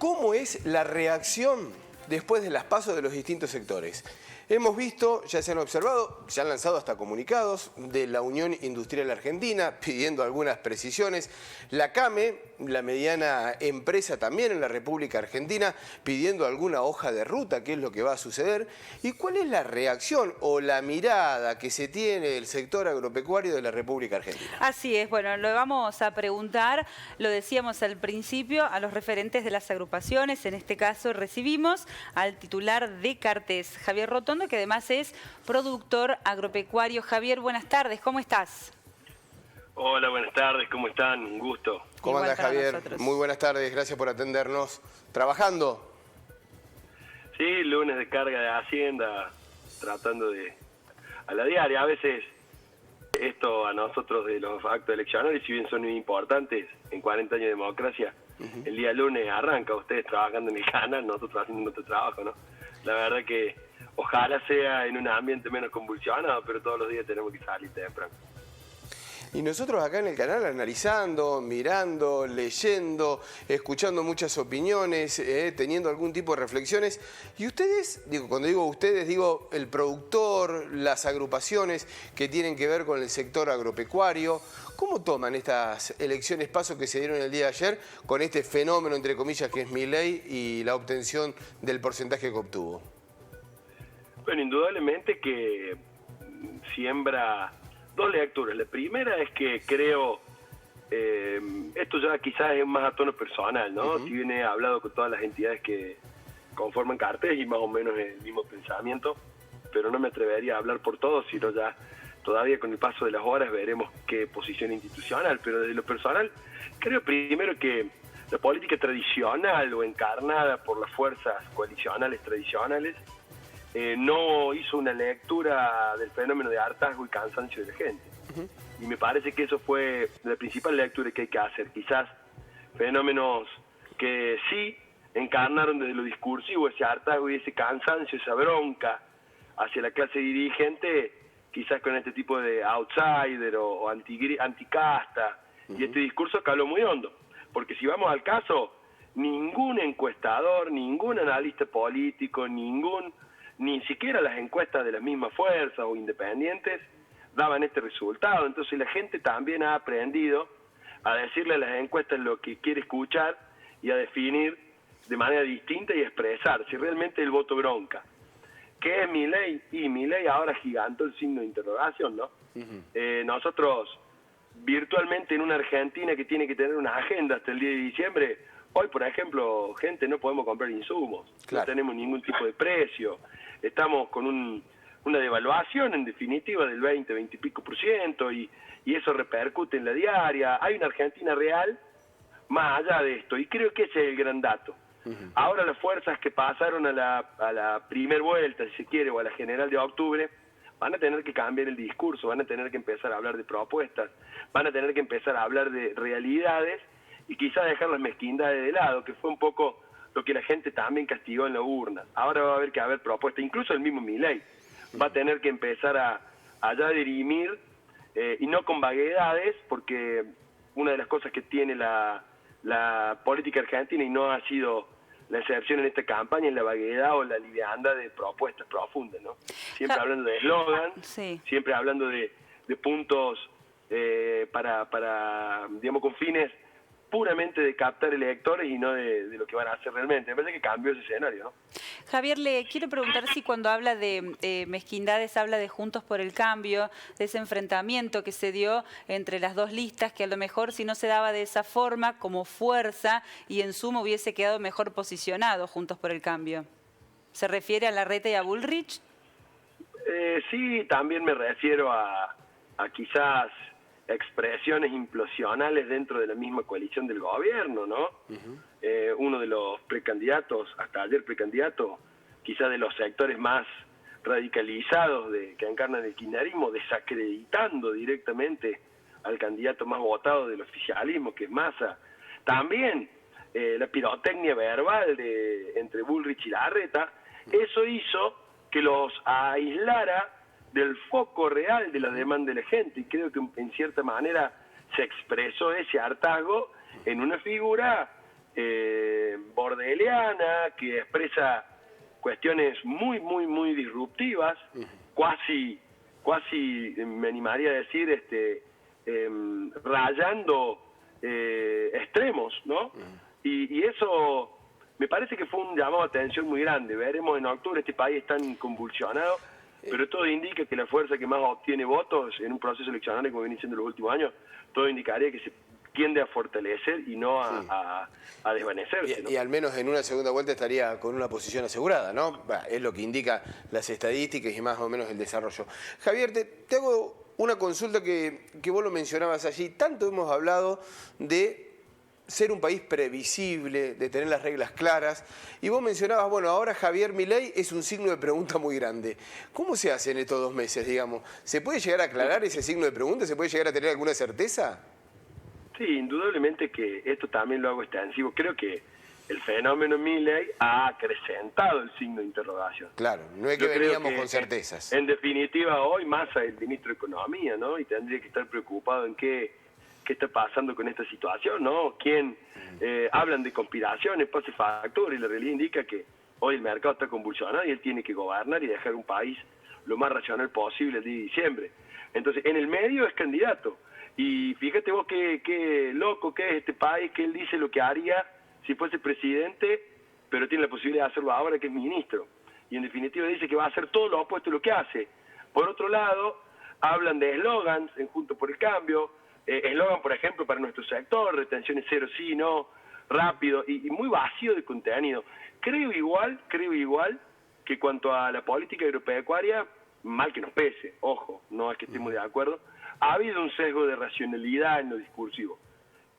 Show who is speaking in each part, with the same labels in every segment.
Speaker 1: ¿Cómo es la reacción después de las PASO de los distintos sectores? Hemos visto, ya se han observado, se han lanzado hasta comunicados de la Unión Industrial Argentina pidiendo algunas precisiones. La CAME, la mediana empresa también en la República Argentina, pidiendo alguna hoja de ruta, qué es lo que va a suceder. ¿Y cuál es la reacción o la mirada que se tiene del sector agropecuario de la República Argentina?
Speaker 2: Así es, bueno, lo vamos a preguntar, lo decíamos al principio, a los referentes de las agrupaciones. En este caso recibimos al titular de Cartes, Javier Rotondo, que además es productor agropecuario. Javier, buenas tardes, ¿cómo estás?
Speaker 3: Hola, buenas tardes, ¿cómo están? Un gusto.
Speaker 1: ¿Cómo anda, Javier? Muy buenas tardes, gracias por atendernos. ¿Trabajando?
Speaker 3: Sí, lunes de carga de Hacienda, tratando de... a la diaria. A veces esto a nosotros de los actos eleccionarios, si bien son muy importantes en 40 años de democracia, el día lunes arranca ustedes trabajando en el canal, nosotros haciendo nuestro trabajo, ¿no? La verdad que ojalá sea en un ambiente menos convulsionado, pero todos los días tenemos que salir temprano.
Speaker 1: Y nosotros acá en el canal analizando, mirando, leyendo, escuchando muchas opiniones, teniendo algún tipo de reflexiones. Y ustedes, digo, cuando digo ustedes, digo el productor, las agrupaciones que tienen que ver con el sector agropecuario. ¿Cómo toman estas elecciones PASO que se dieron el día de ayer con este fenómeno, entre comillas, que es Milei y la obtención del porcentaje que obtuvo?
Speaker 3: Bueno, indudablemente que siembra dos lecturas. La primera es que creo, esto ya quizás es más a tono personal, ¿no? Si bien he hablado con todas las entidades que conforman Cartes y más o menos el mismo pensamiento, pero no me atrevería a hablar por todos, sino ya todavía con el paso de las horas veremos qué posición institucional. Pero desde lo personal, creo primero que la política tradicional o encarnada por las fuerzas coalicionales tradicionales no hizo una lectura del fenómeno de hartazgo y cansancio de la gente. Y me parece que eso fue la principal lectura que hay que hacer. Quizás fenómenos que sí encarnaron desde lo discursivo ese hartazgo y ese cansancio, esa bronca hacia la clase dirigente, quizás con este tipo de outsider o anticasta, y este discurso caló muy hondo. Porque si vamos al caso, ningún encuestador, ningún analista político, ni siquiera las encuestas de las mismas fuerzas o independientes daban este resultado. Entonces la gente también ha aprendido a decirle a las encuestas lo que quiere escuchar y a definir de manera distinta y expresar si realmente el voto bronca. ¿Qué es Milei? Y Milei ahora gigantó el signo de interrogación, ¿no? Nosotros virtualmente en una Argentina que tiene que tener una agenda hasta el 10 de diciembre, hoy, por ejemplo, gente, no podemos comprar insumos, no tenemos ningún tipo de precio, estamos con una devaluación en definitiva del 20 y pico % y eso repercute en la diaria. Hay una Argentina real más allá de esto y creo que ese es el gran dato. Ahora las fuerzas que pasaron a la primer vuelta, si se quiere, o a la general de octubre, van a tener que cambiar el discurso, van a tener que empezar a hablar de propuestas, van a tener que empezar a hablar de realidades y quizás dejar las mezquindades de lado, que fue un poco lo que la gente también castigó en la urna. Ahora va a haber que haber propuestas, incluso el mismo Milei va a tener que empezar a ya dirimir, y no con vaguedades, porque una de las cosas que tiene la política argentina, y no ha sido la excepción en esta campaña, es la vaguedad o la liviandad de propuestas profundas, ¿no? Siempre hablando de eslogan, siempre hablando de puntos para, digamos, con fines puramente de captar electores y no de lo que van a hacer realmente. Me parece que cambió ese escenario, ¿no?
Speaker 2: Javier, le quiero preguntar si cuando habla de mezquindades habla de Juntos por el Cambio, de ese enfrentamiento que se dio entre las dos listas, que a lo mejor si no se daba de esa forma, como fuerza, y en suma hubiese quedado mejor posicionado Juntos por el Cambio. ¿Se refiere a Larreta y a Bullrich?
Speaker 3: Sí, también me refiero a quizás expresiones implosionales dentro de la misma coalición del gobierno, ¿no? Uno de los precandidatos, hasta ayer precandidato, quizás de los sectores más radicalizados que encarnan el kirchnerismo, desacreditando directamente al candidato más votado del oficialismo, que es Massa. También la pirotecnia verbal entre Bullrich y Larreta, eso hizo que los aislara del foco real de la demanda de la gente, y creo que en cierta manera se expresó ese hartazgo en una figura bordeliana, que expresa cuestiones muy disruptivas, casi me animaría a decir, rayando extremos, ¿no? Y eso me parece que fue un llamado de atención muy grande. Veremos en octubre, este país tan convulsionado, pero todo indica que la fuerza que más obtiene votos en un proceso eleccionario, como viene siendo en los últimos años, todo indicaría que se tiende a fortalecer y no a desvanecerse, ¿no?
Speaker 1: Y al menos en una segunda vuelta estaría con una posición asegurada, ¿no? Es lo que indica las estadísticas y más o menos el desarrollo. Javier, te hago una consulta que vos lo mencionabas allí. Tanto hemos hablado de ser un país previsible, de tener las reglas claras. Y vos mencionabas, bueno, ahora Javier Milei es un signo de pregunta muy grande. ¿Cómo se hace en estos 2 meses, digamos? ¿Se puede llegar a aclarar ese signo de pregunta? ¿Se puede llegar a tener alguna certeza?
Speaker 3: Sí, indudablemente que esto también lo hago extensivo. Creo que el fenómeno Milei ha acrecentado el signo de interrogación.
Speaker 1: Claro, no es que veníamos con certezas.
Speaker 3: En definitiva, hoy Massa es el ministro de Economía, ¿no? Y tendría que estar preocupado en qué está pasando con esta situación, ¿no? Hablan de conspiraciones, pase factura, y la realidad indica que hoy el mercado está convulsionado y él tiene que gobernar y dejar un país lo más racional posible el día de diciembre. Entonces, en el medio es candidato. Y fíjate vos qué loco que es este país, que él dice lo que haría si fuese presidente, pero tiene la posibilidad de hacerlo ahora que es ministro. Y en definitiva dice que va a hacer todo lo opuesto a lo que hace. Por otro lado, hablan de eslogans en Juntos por el Cambio, eslogan, por ejemplo, para nuestro sector, retenciones cero sí, no, rápido, y muy vacío de contenido. Creo igual que cuanto a la política agropecuaria, mal que nos pese, ojo, no es que estemos de acuerdo, ha habido un sesgo de racionalidad en lo discursivo,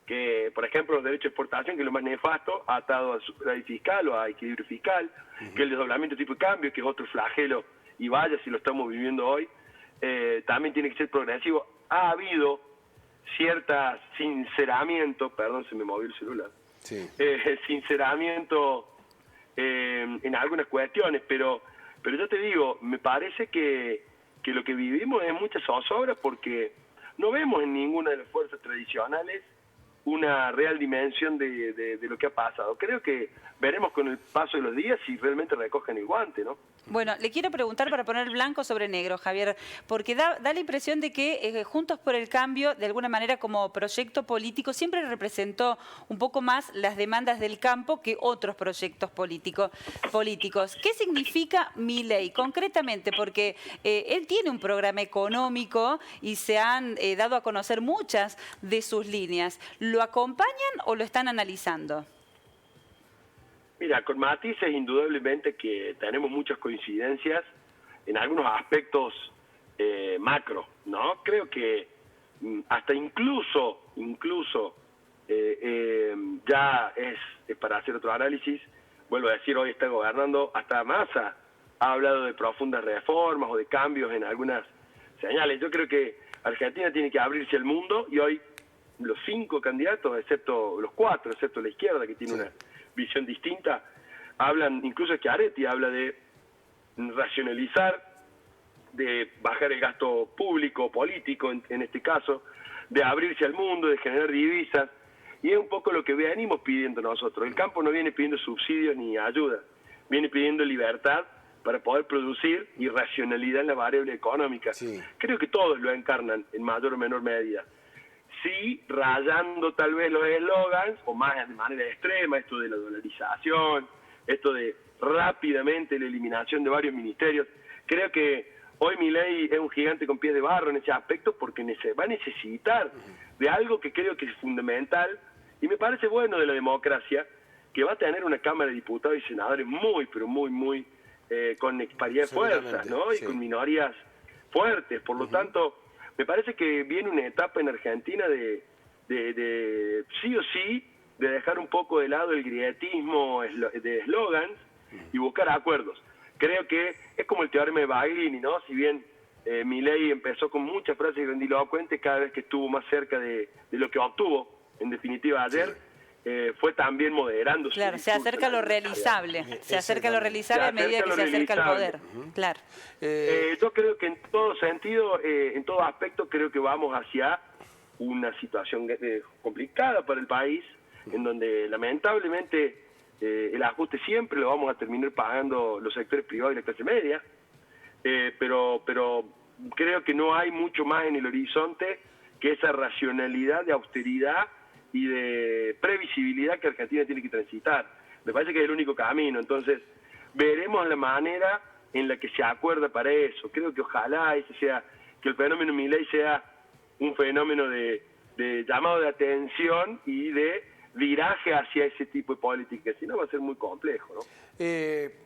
Speaker 3: que, por ejemplo, los derechos de exportación, que es lo más nefasto, ha atado al superávit fiscal o a equilibrio fiscal, que el desdoblamiento de tipo de cambio, que es otro flagelo, y vaya si lo estamos viviendo hoy, también tiene que ser progresivo. Ha habido cierta sinceramiento, perdón, se me movió el celular,
Speaker 1: sí.
Speaker 3: Sinceramiento en algunas cuestiones, pero yo te digo, me parece que lo que vivimos es mucha zozobra porque no vemos en ninguna de las fuerzas tradicionales una real dimensión de lo que ha pasado. Creo que veremos con el paso de los días si realmente recogen el guante, ¿no?
Speaker 2: Bueno, le quiero preguntar para poner blanco sobre negro, Javier, porque da la impresión de que Juntos por el Cambio, de alguna manera como proyecto político, siempre representó un poco más las demandas del campo que otros proyectos políticos. ¿Qué significa Milei concretamente? Porque él tiene un programa económico y se han dado a conocer muchas de sus líneas. ¿Lo acompañan o lo están analizando?
Speaker 3: Mira, con matices indudablemente que tenemos muchas coincidencias en algunos aspectos macro, ¿no? Creo que hasta incluso ya es para hacer otro análisis, vuelvo a decir, hoy está gobernando, hasta Massa ha hablado de profundas reformas o de cambios en algunas señales. Yo creo que Argentina tiene que abrirse al mundo y hoy los 5 candidatos, excepto los 4, excepto la izquierda que tiene una visión distinta, hablan, incluso Schiaretti habla de racionalizar, de bajar el gasto público, político en este caso, de abrirse al mundo, de generar divisas, y es un poco lo que venimos pidiendo nosotros. El campo no viene pidiendo subsidios ni ayuda, viene pidiendo libertad para poder producir y racionalidad en la variable económica. Sí. Creo que todos lo encarnan en mayor o menor medida. Sí, rayando tal vez los eslogans, o más de manera extrema, esto de la dolarización, esto de rápidamente la eliminación de varios ministerios. Creo que hoy Milei es un gigante con pies de barro en ese aspecto porque va a necesitar de algo que creo que es fundamental y me parece bueno de la democracia, que va a tener una Cámara de Diputados y Senadores muy, pero muy con paridad de fuerzas, ¿no? Sí. Y con minorías fuertes. Por lo tanto, me parece que viene una etapa en Argentina de sí o sí, de dejar un poco de lado el grietismo de eslogans y buscar acuerdos. Creo que es como el teorema de Baglini, ¿no? Si bien Milei empezó con muchas frases grandilocuentes, cada vez que estuvo más cerca de lo que obtuvo, en definitiva ayer, fue también moderando.
Speaker 2: Claro, se acerca a lo realizable, se acerca a lo realizable a medida que se acerca al poder. Claro.
Speaker 3: Yo creo que en todo sentido, en todo aspecto, creo que vamos hacia una situación complicada para el país. en donde lamentablemente el ajuste siempre lo vamos a terminar pagando los sectores privados y la clase media, pero creo que no hay mucho más en el horizonte que esa racionalidad de austeridad y de previsibilidad que Argentina tiene que transitar. Me parece que es el único camino, entonces veremos la manera en la que se acuerda para eso. Creo que ojalá ese sea, que el fenómeno Milei sea un fenómeno de llamado de atención y de viraje hacia ese tipo de política, si no va a ser muy complejo, ¿no?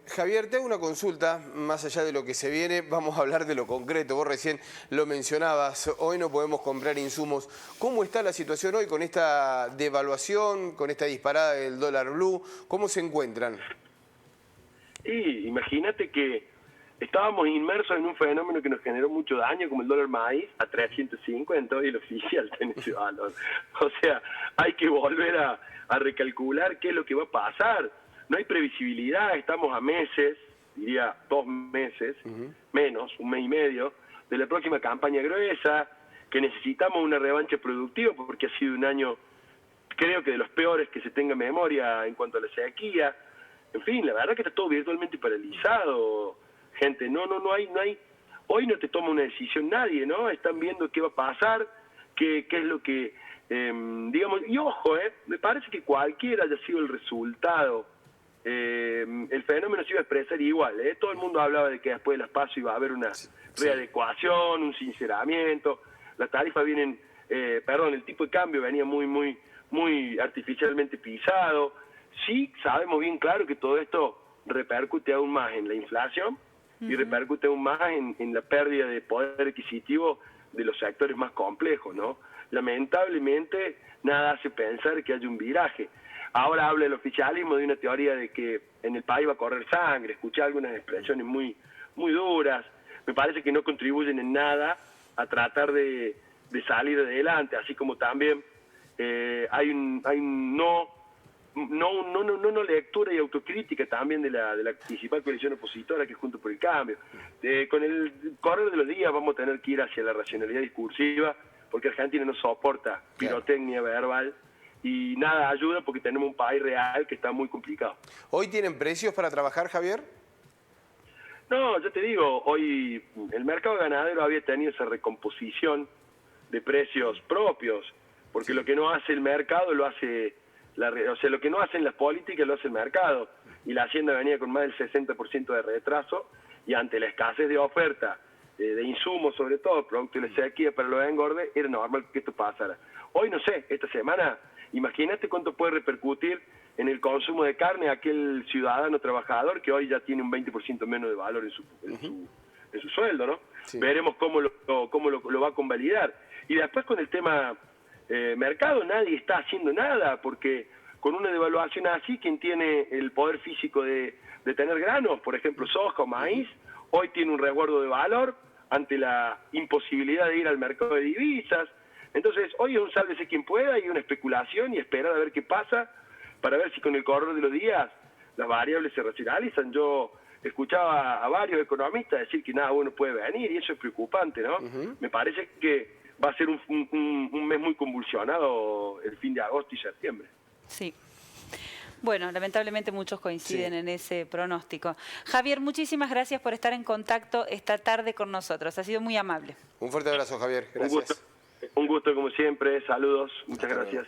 Speaker 1: Javier, te hago una consulta, más allá de lo que se viene, vamos a hablar de lo concreto. Vos recién lo mencionabas, hoy no podemos comprar insumos. ¿Cómo está la situación hoy con esta devaluación, con esta disparada del dólar blue? ¿Cómo se encuentran?
Speaker 3: Y imagínate que estábamos inmersos en un fenómeno que nos generó mucho daño, como el dólar maíz, a 350, y el oficial tiene ese valor. O sea, hay que volver a recalcular qué es lo que va a pasar. No hay previsibilidad, estamos a meses, diría 2 meses, menos, 1 mes y medio, de la próxima campaña gruesa, que necesitamos una revancha productiva, porque ha sido un año, creo que de los peores que se tenga memoria en cuanto a la sequía. En fin, la verdad que está todo virtualmente paralizado. Gente, no hay, hoy no te toma una decisión nadie, ¿no? Están viendo qué va a pasar, qué es lo que, digamos, y ojo, me parece que cualquiera haya sido el resultado, el fenómeno se iba a expresar igual, todo el mundo hablaba de que después de las PASO iba a haber una readecuación, un sinceramiento, las tarifas vienen, el tipo de cambio venía muy artificialmente pisado. Sí, sabemos bien claro que todo esto repercute aún más en la inflación, y repercute aún más en la pérdida de poder adquisitivo de los sectores más complejos, ¿no? Lamentablemente, nada hace pensar que haya un viraje. Ahora habla el oficialismo de una teoría de que en el país va a correr sangre, escuché algunas expresiones muy duras, me parece que no contribuyen en nada a tratar de salir adelante, así como también hay una lectura y autocrítica también de la principal coalición opositora, que es Juntos por el Cambio. Con el correr de los días vamos a tener que ir hacia la racionalidad discursiva, porque Argentina no soporta pirotecnia verbal y nada ayuda porque tenemos un país real que está muy complicado.
Speaker 1: ¿Hoy tienen precios para trabajar, Javier?
Speaker 3: No, yo te digo, hoy el mercado ganadero había tenido esa recomposición de precios propios, porque lo que no hace el mercado lo hace... lo que no hacen las políticas lo hace el mercado, y la Hacienda venía con más del 60% de retraso, y ante la escasez de oferta de insumos, sobre todo producto de la sequía para los engordes, era normal que esto pasara. Hoy no sé, esta semana, imagínate cuánto puede repercutir en el consumo de carne aquel ciudadano trabajador que hoy ya tiene un 20% menos de valor en su sueldo, ¿no? Sí. Veremos cómo lo va a convalidar. Y después con el tema mercado, nadie está haciendo nada, porque con una devaluación así, quien tiene el poder físico de tener granos, por ejemplo soja o maíz, hoy tiene un resguardo de valor ante la imposibilidad de ir al mercado de divisas. Entonces hoy es un sálvese quien pueda y una especulación y esperar a ver qué pasa, para ver si con el correr de los días las variables se racionalizan. Yo escuchaba a varios economistas decir que nada bueno puede venir, y eso es preocupante, ¿no? Me parece que va a ser un mes muy convulsionado el fin de agosto y septiembre.
Speaker 2: Sí. Bueno, lamentablemente muchos coinciden en ese pronóstico. Javier, muchísimas gracias por estar en contacto esta tarde con nosotros. Ha sido muy amable.
Speaker 1: Un fuerte abrazo, Javier. Gracias.
Speaker 3: Un gusto como siempre. Saludos. Muchas gracias.